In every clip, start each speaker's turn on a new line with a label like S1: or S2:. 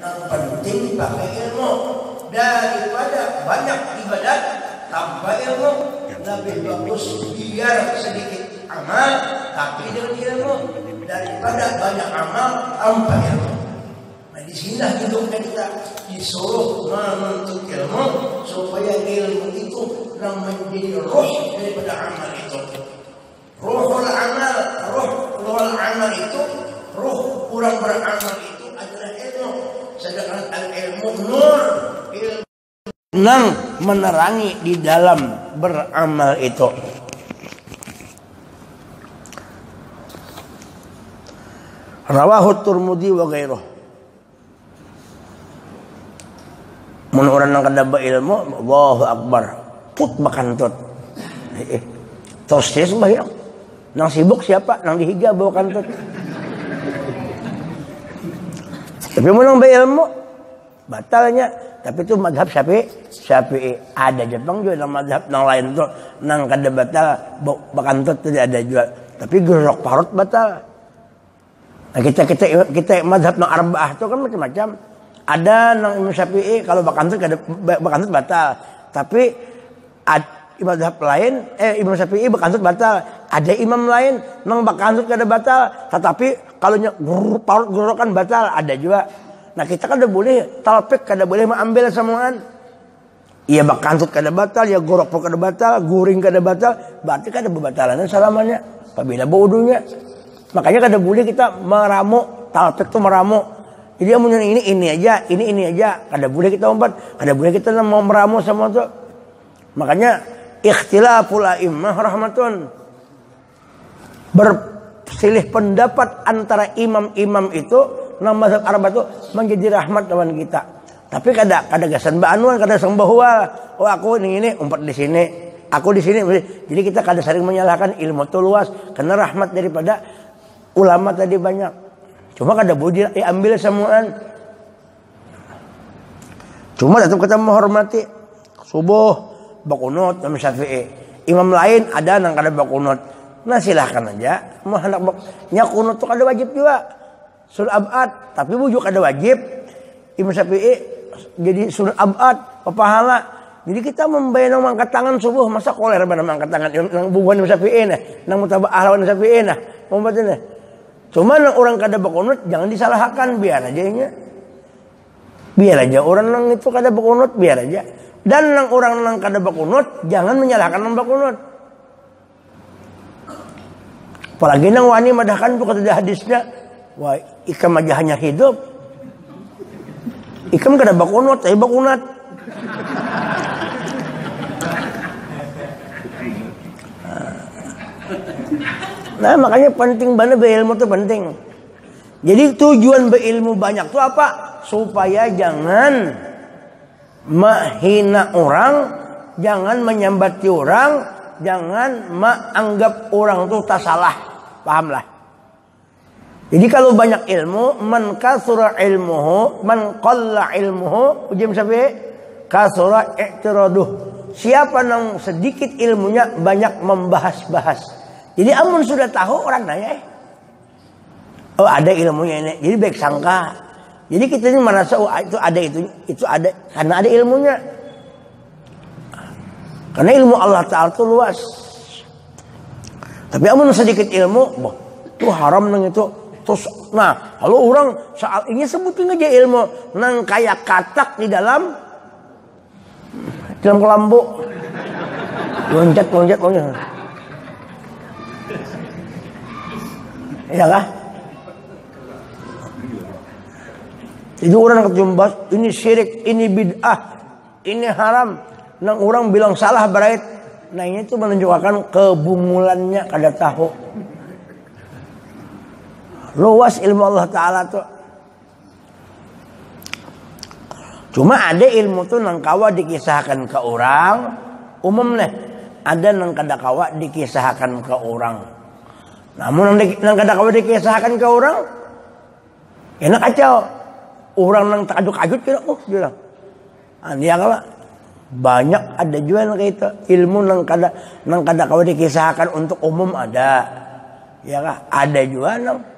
S1: Yang penting pakai ilmu. Daripada banyak ibadat tanpa ilmu, lebih bagus biar sedikit amal tapi dengan ilmu daripada banyak amal tanpa ilmu. Nah, disinilah hidupnya kita disuruh menuntut ilmu supaya ilmu itu yang menjadi roh daripada amal itu. Ruhul amal itu, ruh orang beramal itu adalah ilmu. Sedangkan al-ilmu nur, ilmu yang menerangi di dalam beramal itu. Rawahu Tirmidzi wa ghairuh. Mun urang nang kada ilmu, Allahu akbar. Put bakantut. Terus dia sembahyang. Nang sibuk siapa? Nang dihiga bawa kantut. Tapi mun nang ilmu batalnya. Tapi itu mazhab Syafi'i. Ada Jepang juga nang mazhab nang lain tuh nang kada batal bakantut tidak ada juga. Tapi gerok parut batal. Nah, kita mazhab nang arba'ah itu kan macam-macam. Ada nang Imam Syafi'i kalau bakantut batal. Tapi mazhab lain Imam Syafi'i bakantut batal. Ada imam lain nang bakantut kada batal. Tetapi kalau parut gorokan batal ada juga. Nah, kita kada boleh talpik, kada boleh mengambil samaan. Iya bakantut kada batal, ya gorok pun kada batal, guring kada batal, berarti kada bebatalan salamannya. Apabila wudunya. Makanya kada boleh kita meramu, talpik itu meramu. Jadi amun ini aja, ini aja, kada boleh kita umpat, kada boleh kita mau meramu sama itu. Makanya ikhtilaful a'immah rahmatun. Bersilih pendapat antara imam-imam itu nang mazhab Arab itu menjadi rahmat lawan kita. Tapi kada gasan baanuan, kada sembahwa. Oh aku ini umpat di sini, aku di sini. Jadi kita kada sering menyalahkan ilmu itu luas karena rahmat daripada ulama tadi banyak. Cuma kada boleh diambil semuaan. Cuma tetap kita menghormati subuh bakunut Imam Syafi'i. Imam lain ada nang kada bakunut. Nah silahkan aja. Mau hendak nya kunut itu kada wajib juga. Sunat abad, tapi bujuk ada wajib. Imam Syafi'i jadi sunat abad, pahala. Jadi kita membayar nang angkat tangan subuh, masa koler mana angkat tangan nang bubuhan Imam Syafi'i nah, nang mutaba'ah lawan Syafi'i nah. Umpatnya. Cuma nang orang kada bakunut jangan disalahkan, biar aja nya. Biar aja orang nang itu kada bakunut, biar aja. Dan nang orang nang kada bakunut jangan menyalahkan nang bakunut. Apalagi nang wani madahkan itu kata hadisnya. Wah, ikam aja hanya hidup. Ikam kada bakunut, tapi bakunat. Nah, makanya penting banget berilmu itu penting. Jadi tujuan berilmu banyak itu apa? Supaya jangan menghina orang, jangan menyambati orang, jangan menganggap orang itu tak salah. Pahamlah? Jadi kalau banyak ilmu, man kasura ilmuhu, man qalla ilmuhu, ujian Syafi'i, kasura i'tiraduh. Siapa yang sedikit ilmunya banyak membahas-bahas. Jadi amun sudah tahu orang nanya, oh ada ilmunya ini. Jadi baik sangka. Jadi kita ini merasa oh itu ada karena ada ilmunya. Karena ilmu Allah Ta'ala itu luas. Tapi amun sedikit ilmu, itu haram nang itu. Terus, nah, kalau orang soal ini sebutin aja ilmu nang kayak katak di dalam kelambu, loncat. Ya kah? Itu orang kejumbas, ini syirik, ini bid'ah, ini haram. Nang orang bilang salah berait. Nah ini tuh menunjukkan kebungulannya kada tahu. Luas ilmu Allah Ta'ala tuh. Cuma ada ilmu tuh nang kawa dikisahkan ke orang. Umum nih. Ada nang kada kawa dikisahkan ke orang. Namun nang kada kawa dikisahkan ke orang. Enak kacau. Orang nang takajut-kajut kira. Oh dia bilang. Dia kawa. Banyak ada juga nang kayak itu. Ilmu nang kada kawa dikisahkan untuk umum ada. Ya kah? Ada juga nang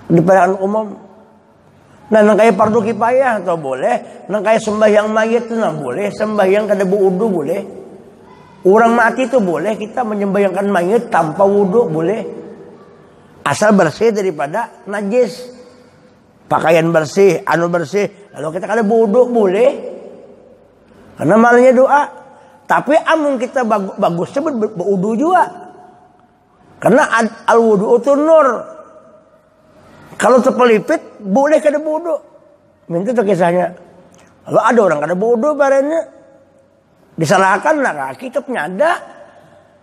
S1: di pandangan umum. Nah, nang kaya fardu kifayah atau boleh, nang kaya sembahyang mayit itu nang boleh, sembahyang kada wudu boleh. Orang mati itu boleh kita menyembahyangkan mayit tanpa wudu boleh. Asal bersih daripada najis. Pakaian bersih, anu bersih. Lalu kita kada wudu boleh. Karena malahnya doa. Tapi amun kita bagusnya berwudu juga. Karena al-wudu itu nur. Kalau terpelipit, boleh kada wudu. Minta tuh kisahnya. Kalau ada orang kada wudu barangnya, disalahkan lah, kitabnya ada.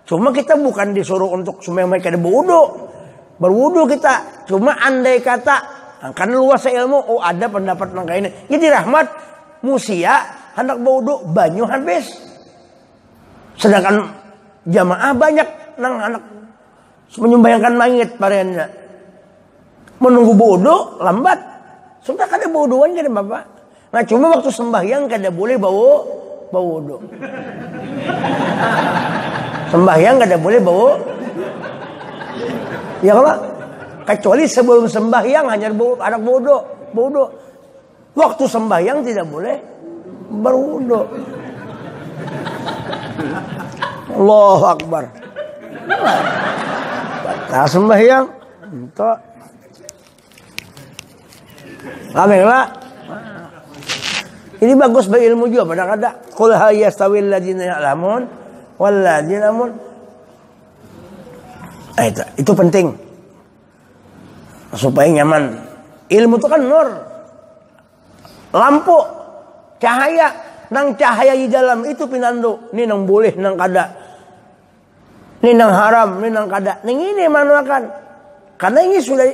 S1: Cuma kita bukan disuruh untuk semua mereka kada wudu. Berwudu kita. Cuma andai kata, kan luas ilmu, oh ada pendapat nang kayak ini. Jadi rahmat, musia, hendak wudu, banyu habis. Sedangkan jamaah banyak nang anak menyembahyangkan mayit barangnya. Menunggu wudu lambat. Sudah kada wuduan kada Bapak. Nah cuma waktu sembahyang kada boleh bawa wudu. Sembahyang kada boleh bawa. Ya kalau kecuali sebelum sembahyang hanya anak wudu. Waktu sembahyang tidak boleh berwudu. Allahu Akbar. Batal sembahyang. Entuk. Alhamdulillah. Ini bagus berilmu juga pada kada. Qul hal yastawil ladzina ya'lamun wal ladzina amun. Itu penting. Supaya nyaman. Ilmu itu kan nur. Lampu, cahaya, nang cahaya di dalam itu pinandu. Ini nang boleh, nang kada. Ini nang haram, ini nang kada. Ning ini manuakan. Karena ini sudah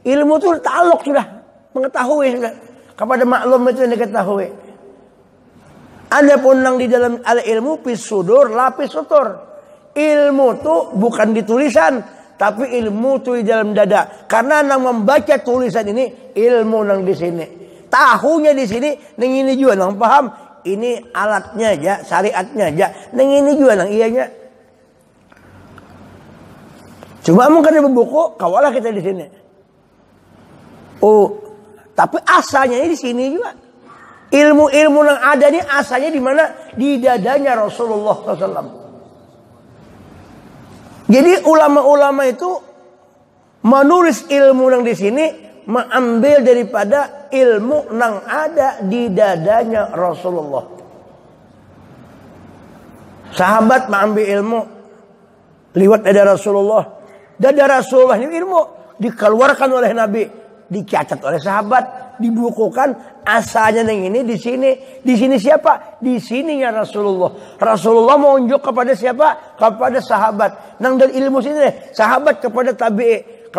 S1: ilmu itu ta'aluk sudah. Mengetahui kepada maklum itu yang diketahui. Adapun yang di dalam ilmu pisudur lapis sutur. Ilmu itu bukan di tulisan, tapi ilmu itu di dalam dada. Karena yang membaca tulisan ini ilmu yang di sini. Tahunya di sini, neng ini juga nang paham. Ini alatnya aja, syariatnya aja. Neng ini juga nang ianya. Cuma mungkin di buku, kawalah kita di sini. Oh. Tapi asalnya di sini juga. Ilmu-ilmu yang ada ini asalnya di mana? Di dadanya Rasulullah SAW. Jadi ulama-ulama itu menulis ilmu yang di sini mengambil daripada ilmu yang ada di dadanya Rasulullah. Sahabat mengambil ilmu lewat dada Rasulullah. Dada Rasulullah ini ilmu dikeluarkan oleh Nabi. Dicatat oleh sahabat, dibukukan asalnya yang ini di sini. Di sini siapa? Di sininya Rasulullah. Rasulullah menunjuk kepada siapa? Kepada sahabat. Nang dari ilmu sini sahabat kepada tabi'in,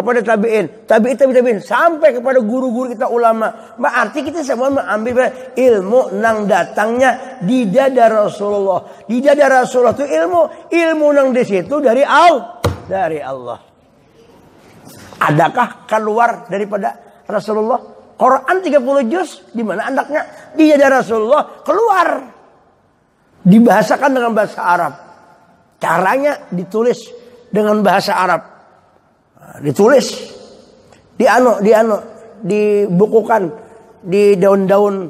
S1: tabi'in sampai kepada guru-guru kita ulama. Berarti kita semua mengambil ilmu nang datangnya di dada Rasulullah. Di dada Rasulullah itu ilmu nang di situ dari Allah. Adakah keluar daripada Rasulullah? Quran 30 juz di mana anaknya di dada Rasulullah keluar. Dibahasakan dengan bahasa Arab. Caranya ditulis dengan bahasa Arab. Ditulis dibukukan di daun-daun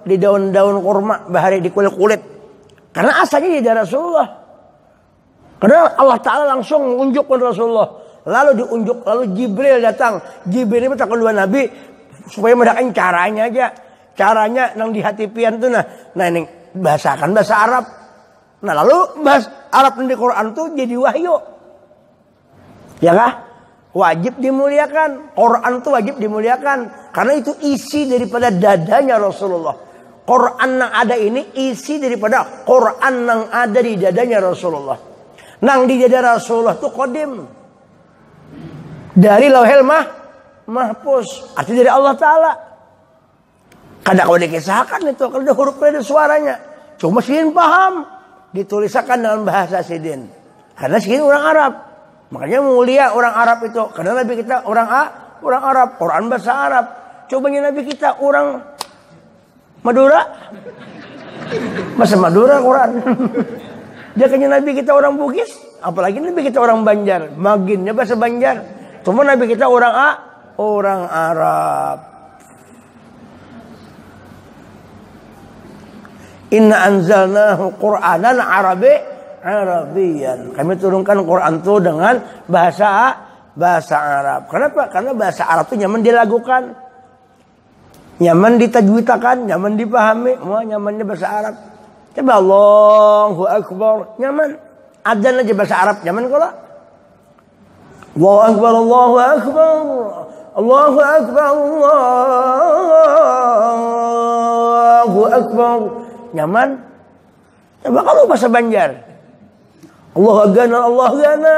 S1: di daun-daun kurma bahari di kulit-kulit. Karena asalnya di dada Rasulullah. Karena Allah Ta'ala langsung menunjukkan Rasulullah. Lalu diunjuk, lalu Jibril datang. Jibril ini bertakwa dua Nabi supaya mendapatkan caranya aja. Caranya yang di hati pian itu nah ini bahasakan bahasa Arab. Nah lalu bahasa Arab di Quran itu jadi wahyu. Ya kah? Wajib dimuliakan. Quran itu wajib dimuliakan karena itu isi daripada dadanya Rasulullah. Quran yang ada ini isi daripada Quran yang ada di dadanya Rasulullah. Nang di dada Rasulullah itu qadim. Dari lauhil mahfuz. Artinya dari Allah Ta'ala. Kadang kalau dikisahkan itu. Kalau ada hurufnya ada suaranya. Cuma Sidin paham. Ditulisakan dengan bahasa Sidin. Karena Sidin orang Arab. Makanya mulia orang Arab itu. Karena Nabi kita orang Arab. Quran bahasa Arab. Cobanya Nabi kita orang Madura. Bahasa Madura Quran. Dia kayaknya Nabi kita orang Bugis. Apalagi Nabi kita orang Banjar. Maginnya bahasa Banjar. Cuma Nabi kita orang Arab. Inna anzalnahu Qur'anan Arabiyyan. Kami turunkan Quran itu dengan bahasa Arab. Kenapa? Karena bahasa Arab itu nyaman dilakukan, nyaman ditajwidkan, nyaman dipahami. Semua nyamannya bahasa Arab. Coba Allahu Akbar, nyaman. Adzan aja bahasa Arab, nyaman kalau. Allahu Akbar, Allahu Akbar, Allahu Akbar, Allahu Akbar. Nyaman. Coba kalau bahasa Banjar. Allah gana, Allah gana.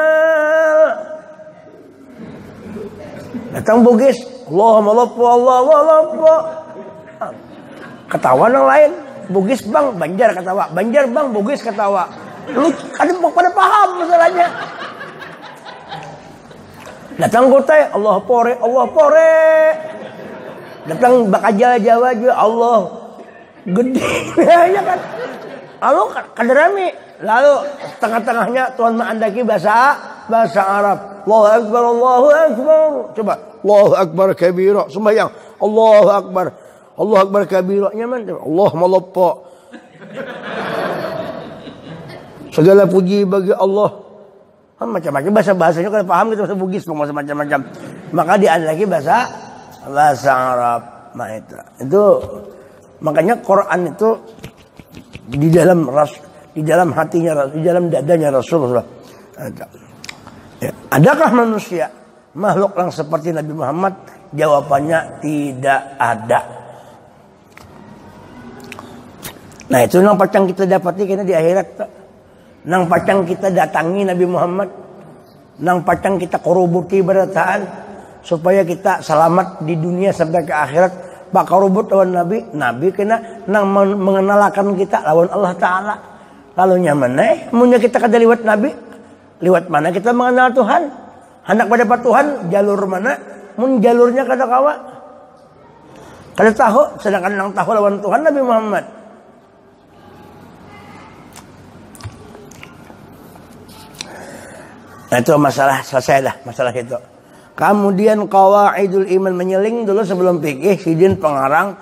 S1: Datang Bugis, Allah malappo, Allah malappo. Ketawa yang lain. Bugis bang, Banjar ketawa. Banjar bang, Bugis ketawa. Lu kadang pada paham masalahnya. Datang Kutai, Allah pore, Allah pore. Datang Bakajal Jawa juga, Allah gede. Ya kan. Lalu kaderami. Lalu tengah-tengahnya Tuhan mengandaki bahasa Arab. Allahu Akbar, Allahu Akbar. Coba Allahu Akbar kabira. Sembahyang Allahu Akbar, Allahu Akbar kabira. Nyaman. Allah malappo. Segala puji bagi Allah. Macam-macam bahasa-bahasanya kalau paham kita bahasa Bugis macam-macam. Maka diandaki bahasa Arab. Nah itu makanya Quran itu di dalam hatinya, di dalam dadanya Rasulullah. Ya. Adakah manusia makhluk yang seperti Nabi Muhammad? Jawabannya tidak ada. Nah itu yang pacang kita dapati karena di akhirat. Nang pacang kita datangi Nabi Muhammad, nang pacang kita korubuti berataan supaya kita selamat di dunia sampai ke akhirat. Pak korubut lawan Nabi kena nang mengenalkan kita lawan Allah Taala. Lalu nyaman munya kita kada liwat Nabi, liwat mana kita mengenal Tuhan? Hendak pada Tuhan jalur mana? Mun jalurnya kada kawa, kada tahu. Sedangkan nang tahu lawan Tuhan Nabi Muhammad. Nah itu masalah selesai dah masalah itu. Kemudian qawaidul iman, menyeling dulu sebelum fikih sidin pengarang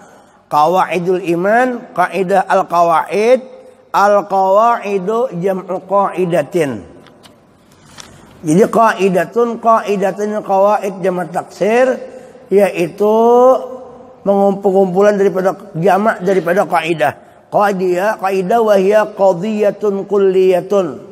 S1: qawaidul iman, kaidah al-qawaid, al-qawaidu jam'u qaidatin. Jadi qaidatun qawaid jamak taksir, yaitu mengumpul-kumpulan daripada jamak daripada kaidah. Kaidah wahia qadiyatun kulliyatun.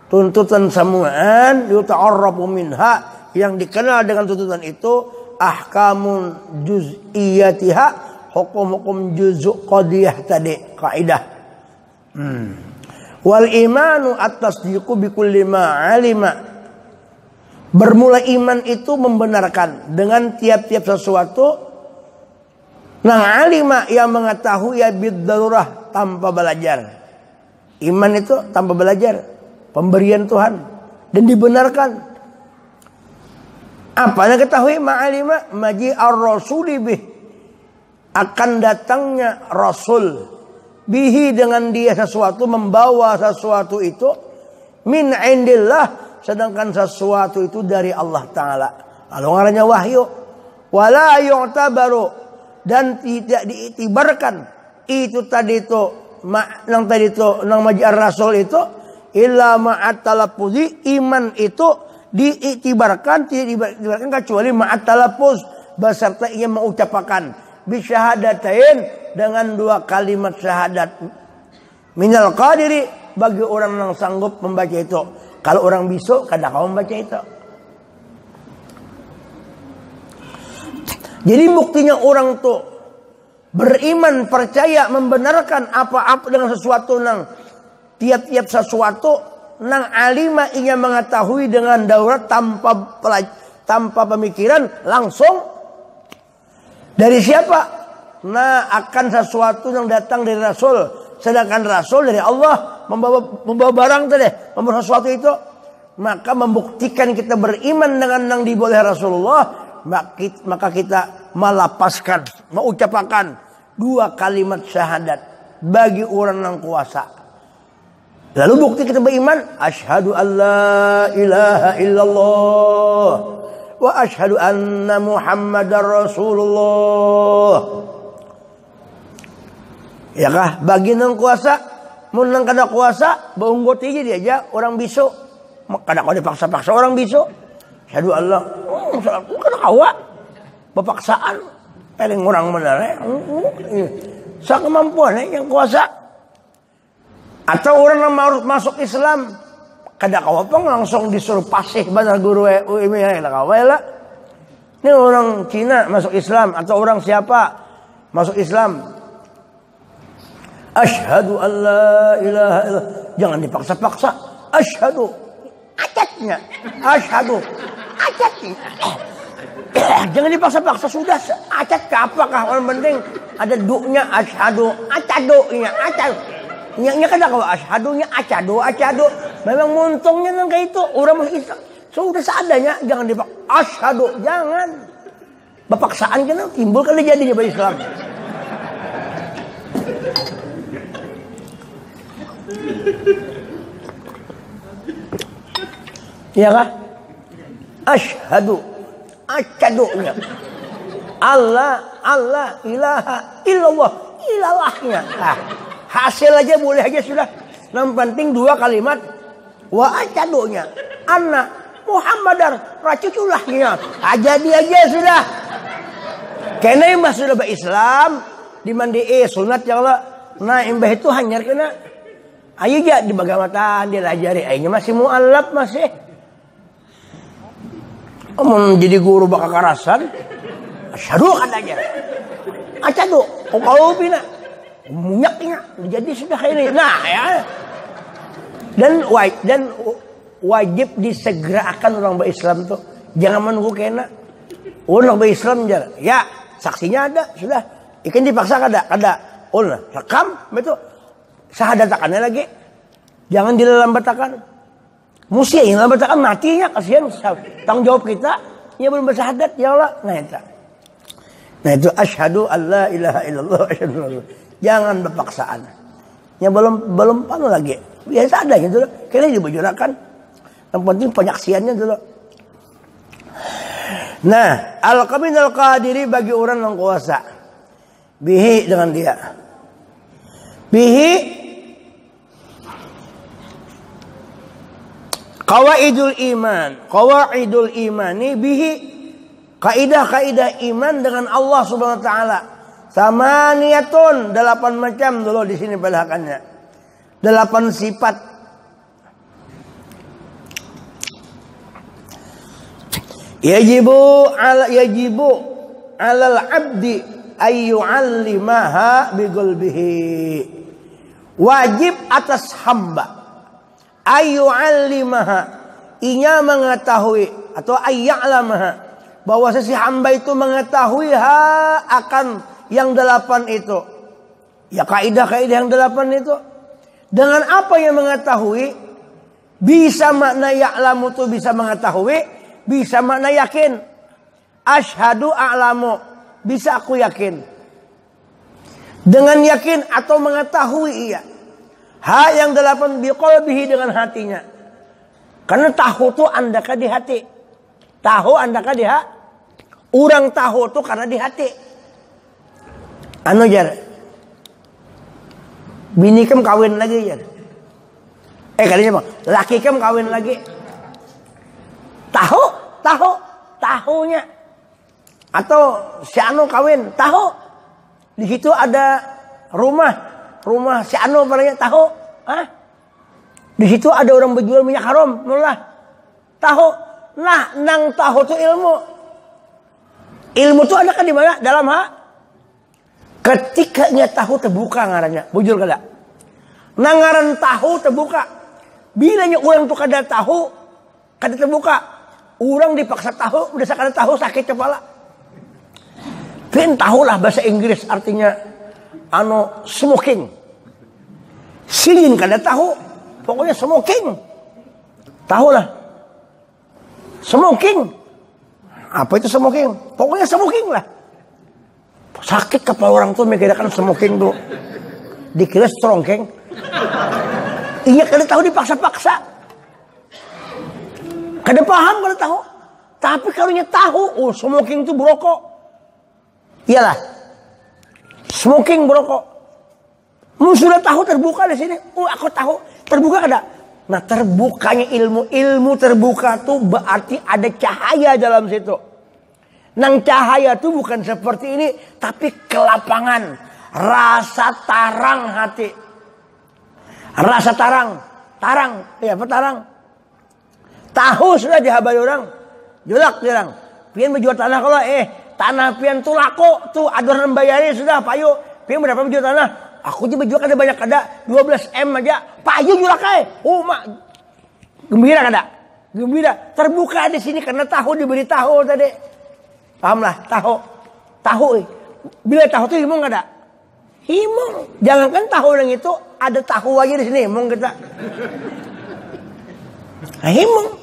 S1: Tuntutan samuan yuta'arrafu minha, yang dikenal dengan tuntutan itu ahkamun juz'iyatiha, hukum-hukum juz'u qadiyah tadi kaidah. Wal imanu at-tasdiqu bi kulli ma 'alima. Bermula iman itu membenarkan dengan tiap-tiap sesuatu nang alima, yang mengetahui ya bid darurah, tanpa belajar. Iman itu tanpa belajar. Pemberian Tuhan dan dibenarkan. Apa yang ketahui ma'alima maji ar-rasuli bih, akan datangnya Rasul bihi, dengan dia sesuatu, membawa sesuatu itu min indillah, sedangkan sesuatu itu dari Allah Ta'ala. Lalu ngaranya wahyu. Wala yu'tabaru, dan tidak diiktibarkan itu tadi itu nang tadi itu nang maji ar-rasul itu illa ma'at talaffuzi, iman itu diiktibarkan, tidak diiktibarkan kecuali ma'at talaffuz, beserta ia mengucapkan bisyahadatain, dengan dua kalimat syahadat. Minal qadiri, bagi orang yang sanggup membaca itu. Kalau orang bisu kada kau membaca itu. Jadi buktinya orang tuh beriman, percaya, membenarkan apa-apa dengan sesuatu nang tiap-tiap sesuatu nang alima, ia mengetahui dengan daurat, tanpa pemikiran, langsung dari siapa? Nah, akan sesuatu yang datang dari Rasul, sedangkan Rasul dari Allah membawa barang tadi, membawa sesuatu itu, maka membuktikan kita beriman dengan yang diboleh Rasulullah, maka kita melapaskan, mengucapkan dua kalimat syahadat bagi orang yang kuasa. Lalu bukti kita beriman, asyhadu an la ilaha illallah wa asyhadu anna Muhammadar Rasulullah. Ya kah? Bagi nang kuasa, mun nang kada kuasa, baunggot aja dia aja orang bisu. Kada kau dipaksa-paksa orang bisu. Syahadu Allah. Kada kawa. Bapaksaan. Paling orang benar. Sa kemampuan yang kuasa. Atau orang yang mau masuk Islam, kada kawa pang langsung disuruh pasih benar guru UMI kada kawa lah. Ini orang Cina masuk Islam atau orang siapa masuk Islam. Asyhadu an la ilaha illallah. Jangan dipaksa-paksa. Asyhadu. Acatnya. Asyhadu. Acatnya. Jangan dipaksa-paksa, sudah acat ke apakah orang penting ada du'nya asyhadu, acadunya, acad. Nya kada kau asyhadunya acadu. Memang muntungnya nang kayak itu orang masuk Islam. Sudah seadanya, jangan dipaksa. Asyhadu, jangan. Bapaksaan kan timbul kali jadinya bagi Islam. Iya kah? Asyhadu. Acadunya. Allah, ilaha illallah, ilalahnya. Hasil aja boleh aja sudah. Yang penting dua kalimat. Wa acadunya. Anna Muhammadar rasulullah-nya. Jadi aja sudah. Kena imbah sudah berislam. Dimandi sunat ya Allah. Nah imbah itu hanyar kena. Ayo ya di bagamatan dia lajari. Ayo masih mu'alaf masih. Menjadi guru bakal karasan. Asyhadu katanya. Acadu. Kau pina. Munyaknya. Jadi sudah ini. Nah ya. Dan wajib disegerakan orang berislam tuh. Jangan menunggu kena. Orang berislam jangan. Ya. Saksinya ada. Sudah. Ikan dipaksa kada. Ulna. Rekam. Betul. Sahadatakannya lagi. Jangan dilambatakan. Musia yang lambatakan matinya. Kasihan. Tanggung jawab kita. Ya belum bersyahadat. Ya Allah. Nah itu. Asyhadu an la ilaha illallah. Jangan berpaksaan. Ya belum panu lagi. Biasa ada gitu loh. Kayaknya dibujurakan. Yang penting penyaksiannya dulu. Nah, al-qamin al-qadiri bagi orang yang kuasa. Bihi dengan dia. Bihi qawaidul iman ini bihi kaidah-kaidah iman dengan Allah Subhanahu wa taala. Samaniyatun 8 macam dulu di sini balahakannya. 8 sifat. Yajibu alal abdi ayyu'allimaha biqalbihi. Wajib atas hamba ayyu'allimaha, inya mengetahui atau ayya'lamaha, bahwa si hamba itu mengetahui akan yang 8 itu. Ya kaidah-kaidah yang 8 itu. Dengan apa yang mengetahui? Bisa makna ya'lamu itu bisa mengetahui, bisa makna yakin. Asyhadu a'lamu, bisa aku yakin. Dengan yakin atau mengetahui iya. Yang 8 biqalbihi dengan hatinya. Karena tahu itu andaka di hati. Tahu andaka di hati. Orang tahu itu karena di hati. Anu jar. Bini kem kawin lagi jar. Kalinya bang. Laki kem kawin lagi. Tahunya. Atau si anu kawin, tahu. Di situ ada rumah si anu barangnya tahu. Di situ ada orang berjual minyak haram, mullah. Tahu. Nah, nang tahu itu ilmu. Ilmu itu ada kan di mana? Dalam ketika nya tahu terbuka ngarannya. Bujur kada? Nangaran tahu terbuka. Bila nya orang itu kada tahu, kada terbuka. Orang dipaksa tahu, udah kada tahu sakit kepala. Kan tahulah bahasa Inggris artinya smoking. Silin kada tahu. Pokoknya smoking. Tahulah. Smoking. Apa itu smoking? Pokoknya smoking lah. Sakit kepala orang tuh mikirkan smoking tuh. Dikira strongking. Iya kada tahu dipaksa-paksa. Kada paham kada tahu. Tapi kalau nya tahu, smoking itu berokok. Iyalah. Smoking berokok. Sudah tahu terbuka di sini. Aku tahu terbuka kada. Nah, terbukanya ilmu terbuka tuh berarti ada cahaya dalam situ. Nang cahaya tuh bukan seperti ini, tapi kelapangan, rasa tarang hati. Rasa tarang, ya apa tarang? Tahu sudah dihabari orang, jolak jarang. Pian menjual tanah kalau tanah pian tuh laku, tuh adoran bayarnya sudah payu. Pian berapa menjual tanah? Aku juga menjual kada banyak kada, 12 M aja. Payu jolak mak gembira kada? Gembira. Terbuka di sini karena tahu diberi tahu tadi. Pahamlah, tahu. Bila tahu tuh himung kada? Himung. Jangankan tahu yang itu, ada tahu aja di sini himung kita. Nah,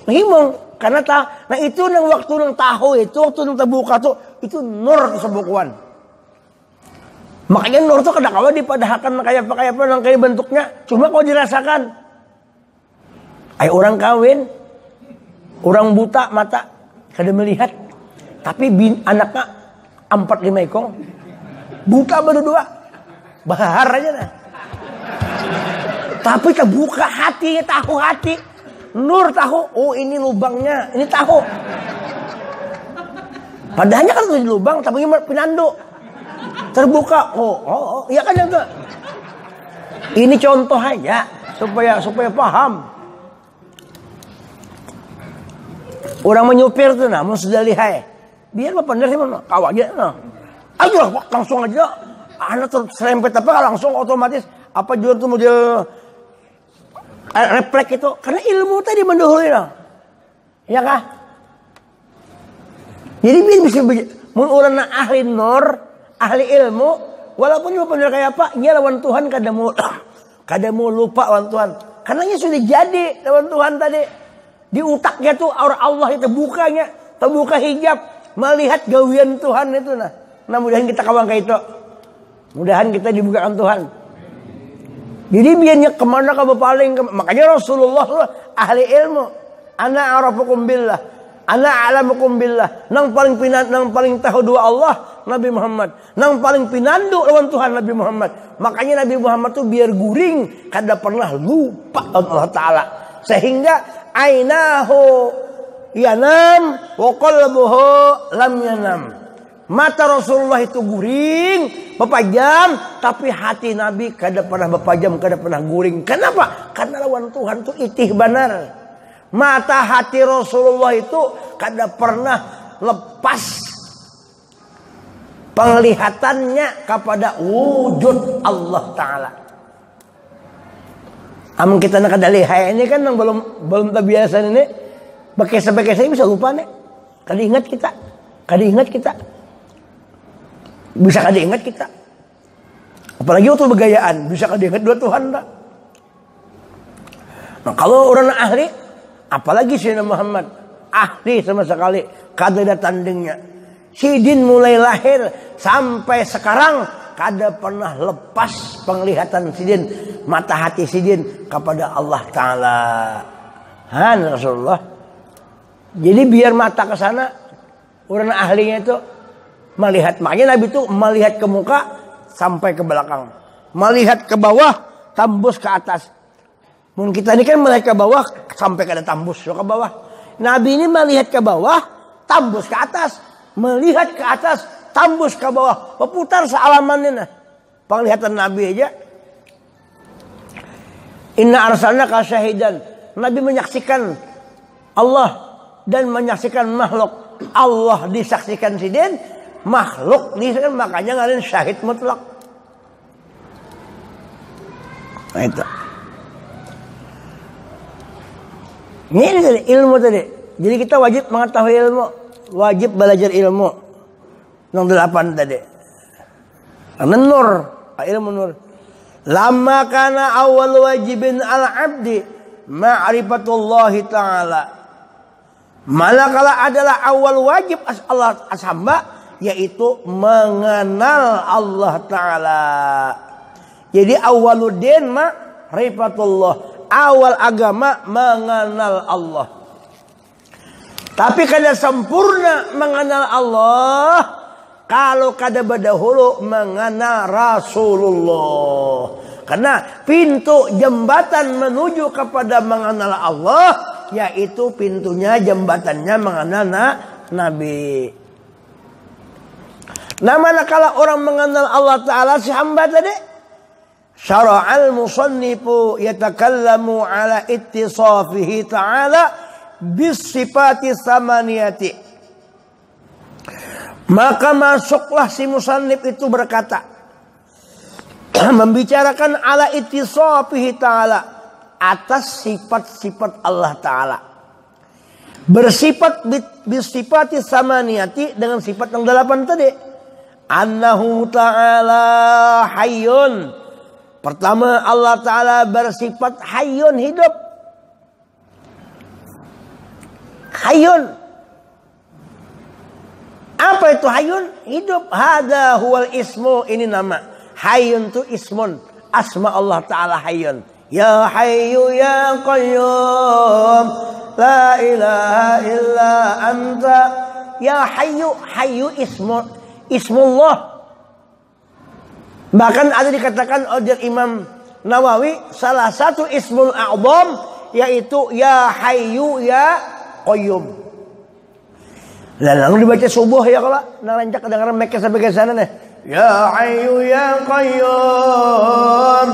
S1: himung. Karena nah itu nang waktu nang tahu itu, waktu nang terbuka tuh, itu nur kesebukuan. Makanya nur tuh kadang-kadang dipadahkan kayak nang kayak bentuknya, cuma kalau dirasakan. Orang kawin, orang buta mata, kada melihat. Tapi anaknya 4-5 ekor. Buta berdua. Bahar aja nah. Tapi terbuka hatinya, tahu hati. Nur tahu, ini lubangnya, ini tahu. Padahalnya kan tuh lubang, tapi pinando. Terbuka, iya kan itu. Ini contoh aja supaya paham. Orang menyupir tuh nah, mau sudah lihai. Biar mah bener sih mah, kau aja nah. Ayo langsung aja. Anak terserempet apa langsung otomatis apa jual tuh model refleks itu karena ilmu tadi mendahului lah. Ya kah? Jadi bisa mun urang ahli nur, ahli ilmu, walaupun mau bener kayak apa, nya lawan Tuhan kada mau lupa lawan Tuhan. Karena nya sudah jadi lawan Tuhan tadi. Di utaknya tuh Allah itu terbuka hijab. Melihat gawian Tuhan itu nah. Nah mudahan kita kawang kayak itu. Mudahan kita dibukakan Tuhan. Jadi biarnya kemana kamu paling makanya Rasulullah ahli ilmu. Ana arafukum billah. Ana a'lamukum billah. Nang paling tahu dua Allah Nabi Muhammad. Nang paling pinandu lawan Tuhan Nabi Muhammad. Makanya Nabi Muhammad tuh biar guring kada pernah lupa Allah Taala. Sehingga ainahu yanam wa qalbuhu lam yanam. Mata Rasulullah itu guring, bepajam, tapi hati Nabi kada pernah bepajam, kada pernah guring. Kenapa? Karena lawan Tuhan itu itih benar. Mata hati Rasulullah itu kada pernah lepas penglihatannya kepada wujud Allah Ta'ala. Amun kita nak kada lihai ini kan yang belum terbiasa ini. Bekesa-bekesa bisa lupa nih. Kada ingat kita. Bisa kada ingat kita. Apalagi waktu begayaan. Bisa kada ingat dua Tuhan tak. Nah kalau orang ahli. Apalagi Sayyidina Muhammad. Ahli sama sekali. Kada ada tandingnya. Sidin mulai lahir. Sampai sekarang. Kada pernah lepas penglihatan Sidin. Mata hati Sidin. Kepada Allah Ta'ala. Rasulullah. Jadi biar mata ke sana, orang ahlinya itu melihat. Makanya Nabi itu melihat ke muka sampai ke belakang. Melihat ke bawah, tembus ke atas. Mungkin kita ini kan melihat ke bawah sampai kada tembus ke bawah. Nabi ini melihat ke bawah, tembus ke atas. Melihat ke atas, tembus ke bawah. Berputar sealamannya nah. Penglihatan Nabi aja. Inna arsalnaka syahidan. Nabi menyaksikan Allah dan menyaksikan makhluk. Allah disaksikan Sidin, makhluk disaksikan, makanya ngalahin syahid mutlak. Nah itu. Ini ilmu tadi. Jadi kita wajib mengetahui ilmu, wajib belajar ilmu. Yang 8 tadi. Karena nur, ilmu nur. Lama kana awal wajibin al-abdi ma'rifatullahi ta'ala. Manakala adalah awal wajib Allah hamba yaitu mengenal Allah Ta'ala. Jadi awaluddin ma'rifatullah. Awal agama mengenal Allah. Tapi kada sempurna mengenal Allah kalau kada berdahulu mengenal Rasulullah. Karena pintu jembatan menuju kepada mengenal Allah, yaitu pintunya jembatannya mengenal Nabi. Nah, manakala orang mengenal Allah Ta'ala si hamba tadi, syara'al musannifu yatakallamu ala ittisafihi ta'ala bisifati samaniyati. Maka masuklah si musannif itu berkata, membicarakan ala ittisafihi ta'ala, atas sifat-sifat Allah Ta'ala. Bersifat bisifati samaniyati, dengan sifat yang 8 tadi. Annahu ta'ala hayyun. Pertama, Allah Ta'ala bersifat hayyun, hidup. Hayyun. Apa itu hayyun? Hidup. Hada huwal ismu, ini nama. Hayyun itu ismun, asma Allah Ta'ala hayyun. Ya hayyu ya qayyum, la ilaha illa anta. Ya hayyu, hayyu ismullah. Bahkan ada dikatakan oleh Imam Nawawi, salah satu ismul a'zam yaitu ya hayyu ya qayyum. Lalu dibaca subuh ya kalau narancak kedengaran mereka sampai ke sana nih. Ya hayyu ya qayyum,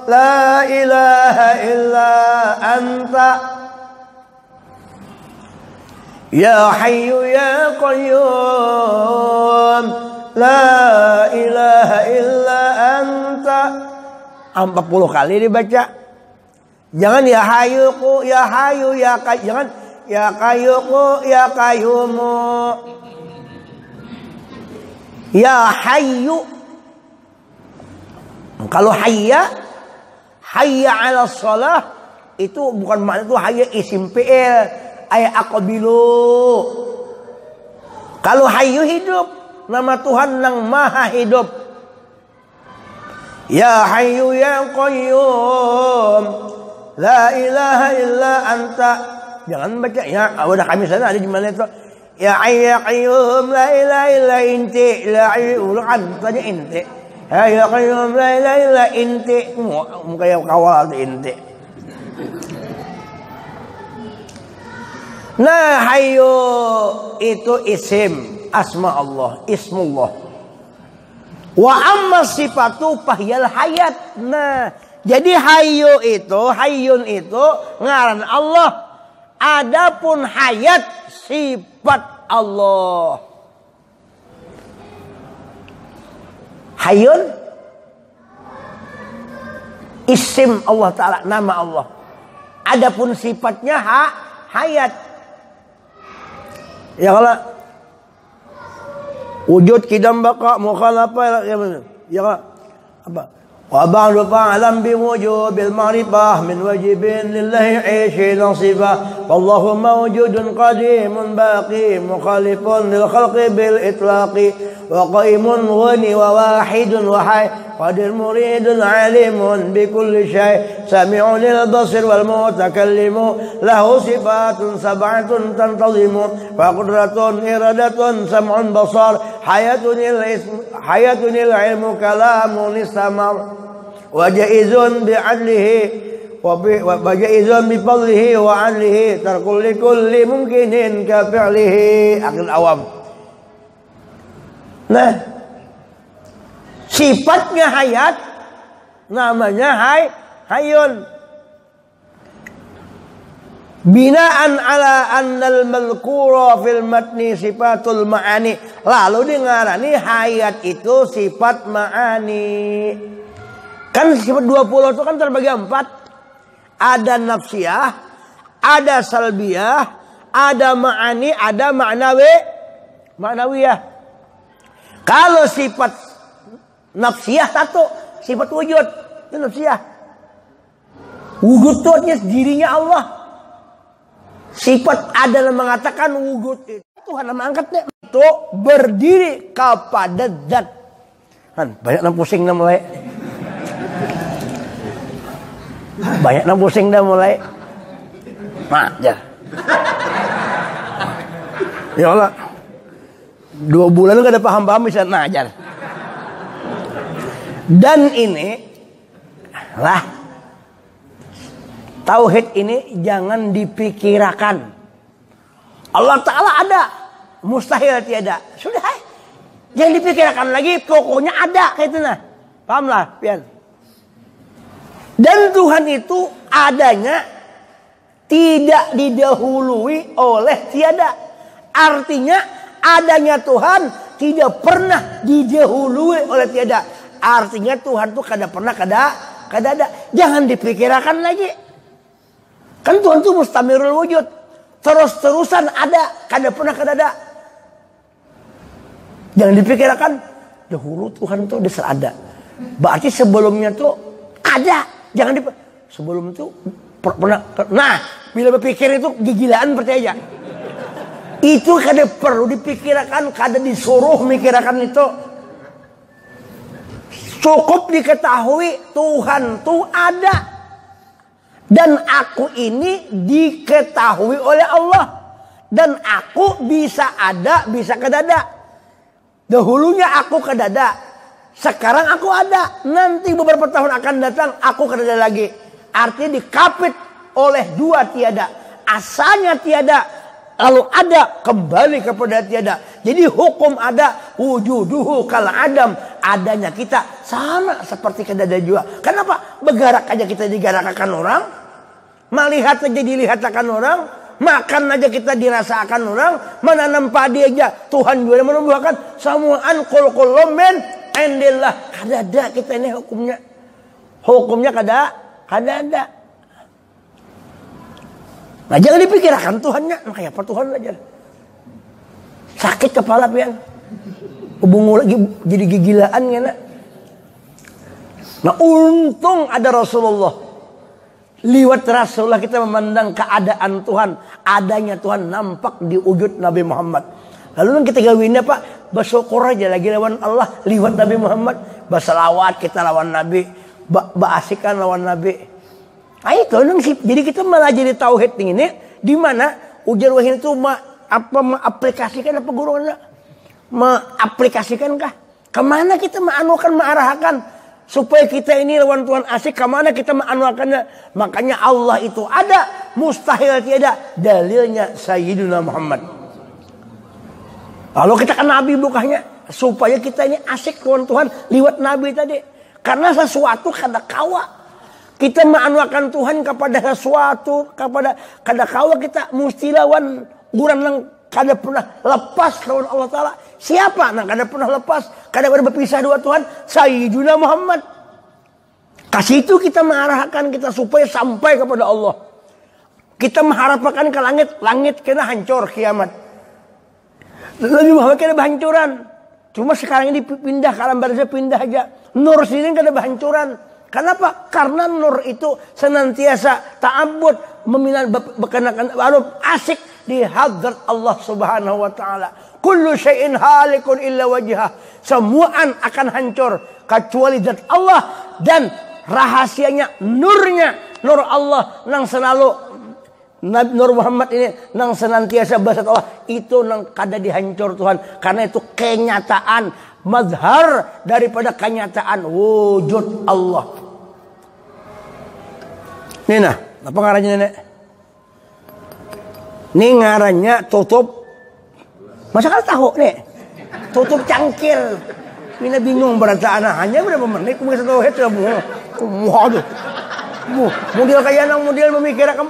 S1: la ilaha illa anta. Ya hayyu ya qayyum, la ilaha illa anta. 40 kali dibaca. Jangan ya hayyu ya hayyu ya qayyum. Jangan ya qayyumu ya qayyumu. Ya hayyu. Kalau hayya 'ala shalah itu bukan makna itu hayya isim fi'il, ay aqbilu. Kalau hayyu hidup, nama Tuhan yang maha hidup. Ya hayyu ya qayyum, la ilaha illa anta. Jangan baca ya, udah kami sana ada di mana itu. Ya hayyu qayyum la ilaha illa inti, la ilaha anta inti. Ya qayyum la ilaha illa inti. Muka yang kawal inti. Nah, hayyu itu isim asma Allah, ismullah. Wa amma sifatu fahyal hayat. Nah, jadi hayyun itu ngaran Allah. Adapun hayat sifat Allah. Hayyun isim Allah Ta'ala, nama Allah. Adapun sifatnya hayat. Ya kalau wujud kidam baqa mukhalafah ya apa? Wa ba'du fa'lam bi wujubil ma'rifah min wajibin lillahi 'aishi nasibah. Wallahu mawjudun qadimun baqi mukhalifun lil khalqi bil itlaqi wa qaimun ghani wa wahidun wa hayy qadir muridun 'alimun bi kulli syai' sami'un lil basir wal mutakallimu lahu sifatun sab'atun tantazimu fa qudratun iradatun sam'un basar hayatun ilmu kalamun istamar wajaizun bi'adlihi wa jaizun bi fadlihi wa 'adlihi tarkul likulli mumkinin ka fi'lihi. Akil awam. Nah, sifatnya hayat, namanya hayyun. Binaan ala annal malkura fil matni sifatul ma'ani. Lalu dengarani hayat itu sifat ma'ani. Kan sifat 20 itu kan terbagi 4. Ada nafsiyah, ada salbiyah, ada ma'ani, ada ma'nawiyah. Kalau sifat nafsiyah satu, sifat wujud, itu nafsiyah. Wujud itu dirinya Allah. Sifat ada yang mengatakan wujud itu Tuhan yang mengangkatnya itu berdiri kepada zat. Kan banyak yang pusing dah mulai. Banyak yang pusing dah mulai. Ya. Ya Allah. 2 bulan enggak ada paham-paham bisa ngajar. Dan ini Lah, tauhid ini jangan dipikirkan. Allah Ta'ala ada, mustahil tiada. Sudah, jangan dipikirkan lagi, pokoknya ada kayak itu nah. Pahamlah, pian. Dan Tuhan itu adanya tidak didahului oleh tiada. Artinya adanya Tuhan tidak pernah didahului oleh tiada. Artinya Tuhan itu kada pernah kada ada. Jangan dipikirkan lagi. Kan Tuhan itu mustamirul wujud. Terus-terusan ada, kada pernah kada ada. Jangan dipikirkan dahulu Tuhan itu sudah ada. Berarti sebelumnya tuh ada. Jangan sebelum itu pernah. Nah, bila berpikir itu gigilaan percaya. Itu kada perlu dipikirkan, kada disuruh mikirkan itu. Cukup diketahui Tuhan itu ada. Dan aku ini diketahui oleh Allah. Dan aku bisa ada, bisa kada ada. Dahulunya aku kada ada. Sekarang aku ada. Nanti beberapa tahun akan datang aku kada ada lagi. Artinya dikapit oleh dua tiada. Asalnya tiada, lalu ada, kembali kepada tiada. Jadi hukum ada, wujuduhu kal adam. Adanya kita sama seperti kada ada juga. Kenapa? Bergerak aja kita digerakkan orang. Melihat aja dilihatkan orang. Makan aja kita dirasakan orang. Menanam padi aja Tuhan juga menumbuhkan. Samu'an qul men indillah. Kada ada kita ini hukumnya. Hukumnya kada ada. Nah, jangan dipikirkan Tuhannya. Nah, kayak apa Tuhan aja. Sakit kepala pian. Hubung lagi jadi gigilaan ya nak. Nah, untung ada Rasulullah. Liwat Rasulullah kita memandang keadaan Tuhan. Adanya Tuhan nampak di wujud Nabi Muhammad. Lalu kita gawinnya Pak, bersyukur aja lagi lawan Allah. Liwat Nabi Muhammad. Berselawat kita lawan Nabi. Berasikan lawan Nabi. Nah itu jadi kita malah jadi tauhid ini. Di mana ujar wahyu itu mengaplikasikan apa guru anda? Mengaplikasikankah? Kemana kita menganukan, mengarahkan? Supaya kita ini lawan Tuhan asik, kemana kita menganukannya? Makanya Allah itu ada, mustahil tiada. Dalilnya Sayyiduna Muhammad. Lalu kita kan Nabi bukanya. Supaya kita ini asik lawan Tuhan liwat Nabi tadi. Karena sesuatu kada kawa. Kita menganukan Tuhan kepada sesuatu, kepada kada kawa kita mesti lawan orang yang kada pernah lepas lawan Allah Ta'ala. Siapa yang kada pernah lepas, kada pernah berpisah dua Tuhan? Sayyiduna Muhammad. Kasih itu kita mengarahkan kita supaya sampai kepada Allah. Kita mengharapkan ke langit, langit kena hancur kiamat. Lebih Muhammad kena berhancuran. Cuma sekarang ini pindah, kalau barzah pindah aja. Nur sini kena berhancuran. Kenapa? Karena nur itu senantiasa ta'abbud, meminat berkenakan asik di hadrat Allah Subhanahu wa taala. Kullu syai'in halikun illa wajhah. Semuaan akan hancur kecuali zat Allah dan rahasianya nurnya, nur Allah nang selalu Nur Muhammad ini nang senantiasa bahasa Allah itu nang kada dihancur Tuhan karena itu kenyataan mazhar daripada kenyataan wujud Allah. Ini nah, apa ngarannya nenek? Ini ngarannya tutup. Masa kan tahu nih? Tutup cangkir. Mina bingung berata anak hanya berapa menit kemudian satu het kamu. Waduh. Model kayak nang model memikirkan.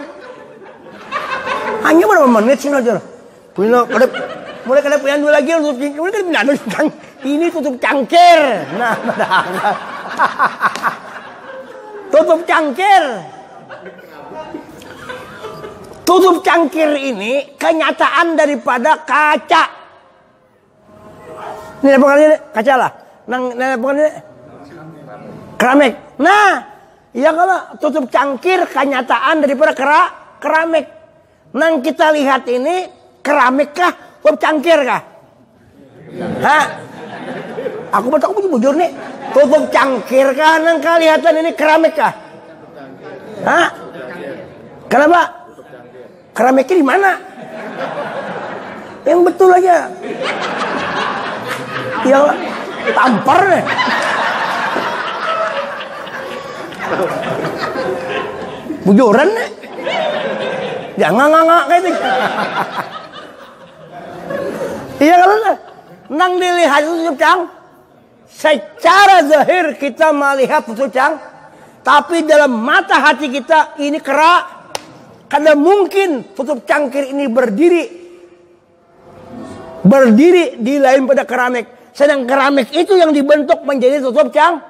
S1: Hanya berapa menit sih najar. Mina kada mulai kada punya dua lagi tutup cangkir. Mulai kada pindah ini tutup cangkir. Nah, tutup cangkir. Tutup cangkir ini kenyataan daripada kaca. Ini apa kali kaca lah. Nang apa kali keramik. Nah, ya kalau tutup cangkir kenyataan daripada keramik. Nang kita lihat ini keramik kah? Tutup cangkir kah? Hah? Aku bujur nih. Tutup cangkir kah? Nang kelihatan ini keramik kah? Hah? Kenapa? Keramiknya di mana? Yang betul aja. Yang tampar nih. Bujuran nih. Jangan ngangak kayak gitu. Iya kalau nang dilihat tutup cang. Secara zahir kita melihat tutup cang. Tapi dalam mata hati kita ini kerak. Karena mungkin tutup cangkir ini berdiri di lain pada keramik. Sedang keramik itu yang dibentuk menjadi tutup cang.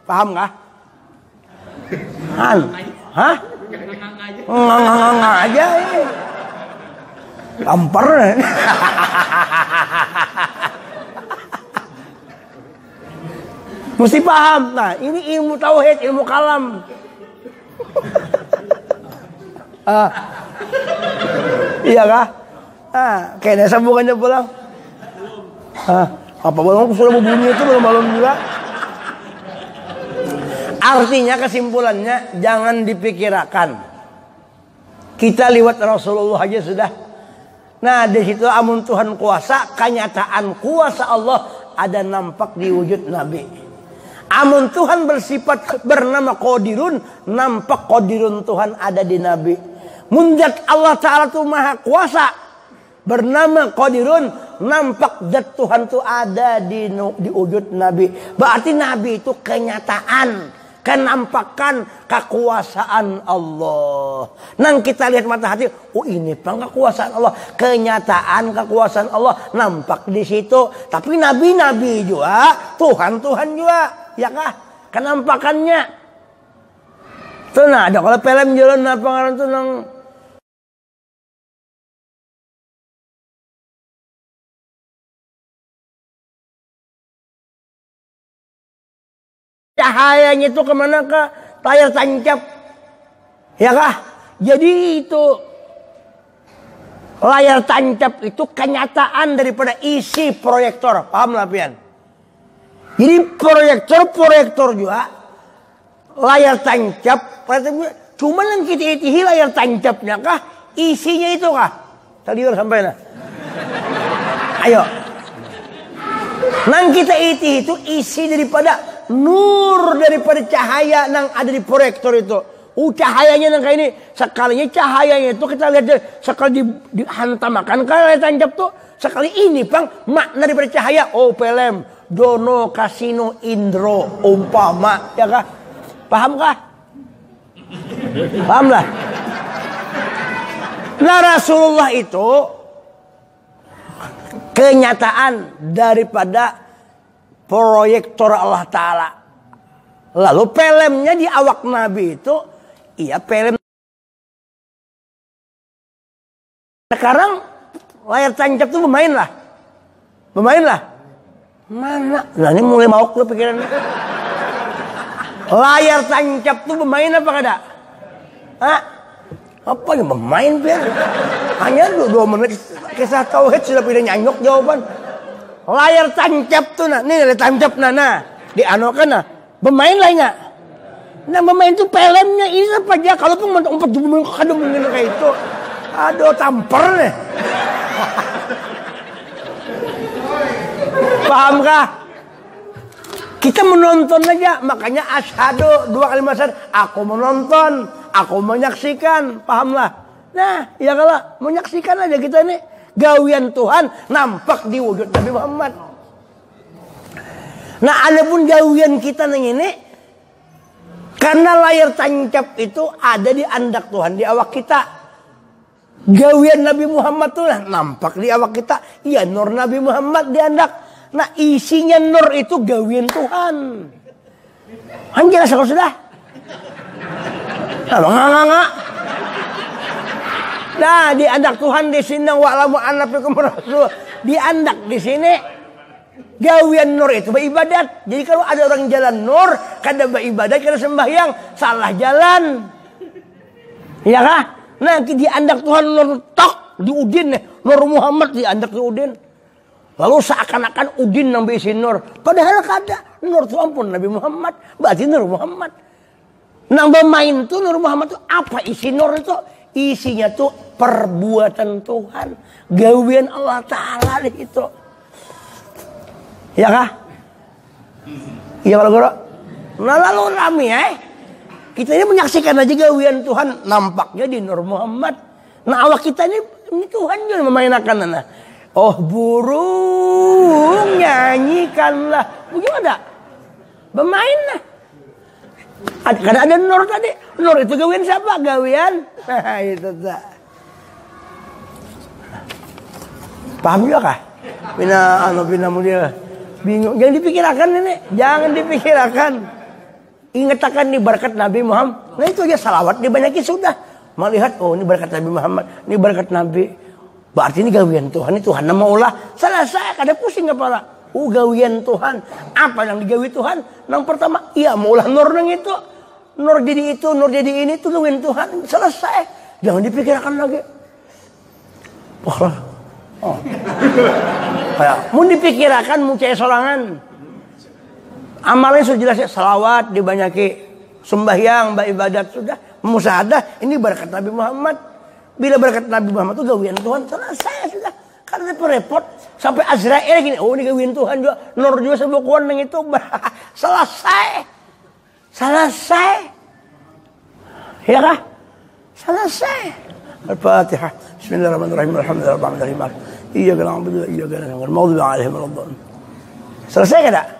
S1: Paham nggak? Hah? Ngang aja ini. Lampar. Mesti paham. Nah, ini ilmu tauhid, ilmu kalam. Iya kah? Kayaknya sambungannya pulang. Apa belum sudah berbunyi itu belum malam juga? Artinya kesimpulannya jangan dipikirkan. Kita liwat Rasulullah aja sudah. Nah, di situ amun Tuhan kuasa, kenyataan kuasa Allah ada nampak di wujud Nabi. Amun Tuhan bersifat bernama Qadirun, nampak Qadirun Tuhan ada di Nabi. Munjat Allah Ta'ala itu maha kuasa, bernama Qadirun, nampak zat Tuhan itu ada di wujud Nabi. Berarti Nabi itu kenyataan, kenampakan kekuasaan Allah. Nang kita lihat mata hati, oh ini pang kekuasaan Allah, kenyataan kekuasaan Allah nampak di situ. Tapi nabi-nabi juga, Tuhan-Tuhan juga, ya kah? Kenampakannya. Tuh nah, ada kalau film jalan apa ngaran tuh nang cahayanya itu kemana ke layar tancap, ya kah? Jadi itu layar tancap itu kenyataan daripada isi proyektor, paham lah pian? Jadi proyektor juga layar tancap, cuma yang kita itihi layar tancapnya kah? Isinya itu kah? Tadi udah sampai nah. Ayo, nang kita itihi itu isi daripada nur daripada cahaya yang ada di proyektor itu. Cahayanya yang kayak ini. Sekalinya cahayanya itu kita lihat sekali dihantamkan ke layar tancap tuh. Sekali ini pang makna daripada cahaya. Oh film Dono Kasino Indro umpama, ya kah? Paham kah? Paham lah. Nah Rasulullah itu kenyataan daripada proyektor Allah Ta'ala. Lalu filmnya di awak Nabi itu, iya film. Sekarang layar tancap tuh bermain lah. Mana? Nah ini mulai mau lu pikirannya. Layar tancap tuh bermain apa kada? Hah? Apa yang bermain biar? Hanya 2 menit kisah tauhid sudah pindah nyanyok jawaban. Layar tancap tuh nah, nih layar tancap nah, di anokan nah, bermain lainnya. Nah bermain tuh filmnya ini apa aja? Kalau pun umpat kadang mungkin kayak itu, aduh tamper nih. Paham kah? Kita menonton aja, makanya asyhadu 2 kali asyhadu, aku menonton, aku menyaksikan, pahamlah. Nah, ya kalau menyaksikan aja kita nih. Gawian Tuhan nampak di wujud Nabi Muhammad. Nah, adapun gawian kita ini karena layar tancap itu ada di andak Tuhan di awak kita. Gawian Nabi Muhammad tuh nampak di awak kita. Iya, nur Nabi Muhammad di andak. Nah, isinya nur itu gawian Tuhan. Jelas kalau sudah. Enggak. Nah, di andak Tuhan di sini wa'lamu anna fikum rasul. Di andak di sini gawian nur itu beribadat. Jadi kalau ada orang jalan nur, kada beribadat, kada sembahyang, salah jalan. Iya kah? Nah, di andak Tuhan nur tok di udin nih, nur Muhammad di andak di udin. Lalu seakan-akan udin nang isi nur. Padahal kada. Nur itu ampun Nabi Muhammad, berarti nur Muhammad. Nang bermain tuh nur Muhammad itu apa isi nur itu? Isinya tuh perbuatan Tuhan, gawian Allah Ta'ala itu. Ya kah? Iya kalau guru. Nah lalu rame Kita ini menyaksikan aja gawian Tuhan nampaknya di Nur Muhammad. Nah awak kita ini Tuhan juga memainkan. Nah. Oh burung nyanyikanlah. Bagaimana? Bermain lah. Karena ada Nur tadi. Nur itu gawian siapa? Gawian. Nah itu tak. Paham juga kah? Bina mulia. Bingung. Jangan dipikirkan ini. Jangan dipikirkan. Ingatkan nih berkat Nabi Muhammad. Nah itu aja salawat dibanyaki sudah. Melihat oh ini berkat Nabi Muhammad. Ini berkat Nabi. Berarti ini gawian Tuhan. Ini Tuhan nama Allah. Selesai. Kada pusing kepala. Gawian Tuhan. Apa yang digawi Tuhan? Yang pertama. Iya maulah nur nang itu. Nur jadi itu. Nur jadi ini. Itu gawian Tuhan. Selesai. Jangan dipikirkan lagi. Oh. Kayak mau dipikirkan. Mau caya sorangan. Amalnya sudah jelas ya, salawat dibanyaki, sembahyang, ibadat sudah, musahadah, ini berkat Nabi Muhammad. Bila berkat Nabi Muhammad itu gawian Tuhan, selesai sudah. Karena repot sampai Azrail gini, oh ini gawian Tuhan juga, Nur juga sebukuan yang itu, selesai, ya kah? Selesai. Al-Fatihah. Bismillahirrahmanirrahim. Alhamdulillahirrahmanirrahim. Iyyaka na'budu wa iyyaka nasta'in. Maghdubi 'alaihim waladdallin. Selesai kada?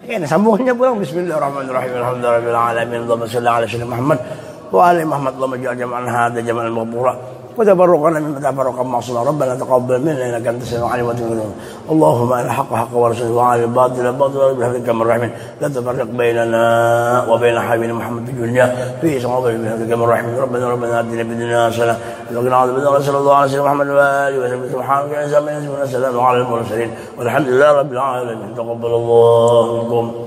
S1: Ini sambungannya pulang. Bismillahirrahmanirrahim. Alhamdulillahirabbil alamin. Allahumma shalli ala sayyidina Muhammad wa ali Muhammad. Allahumma ij'al jam'an hadha jam'an maghfura wa tabarrukana mimma tabarraka ma'suna. Rabbana taqabbal minna innaka antas samiul alim wa tub 'alaina. Allahumma al haqqa haqqan wa rasuluhu wa al batila batila bi hablika marhamin. La tafarriq bainana wa bain habibina Muhammad fi dunya fi sawabin bi hablika marhamin. Rabbana atina fid dunya hasanah wa qina adhaban sallallahu alaihi wa Muhammad wa alihi wa sahbihi subhanaka ya salamun ala al mursalin walhamdulillahi rabbil alamin. Taqabbalallahu minkum.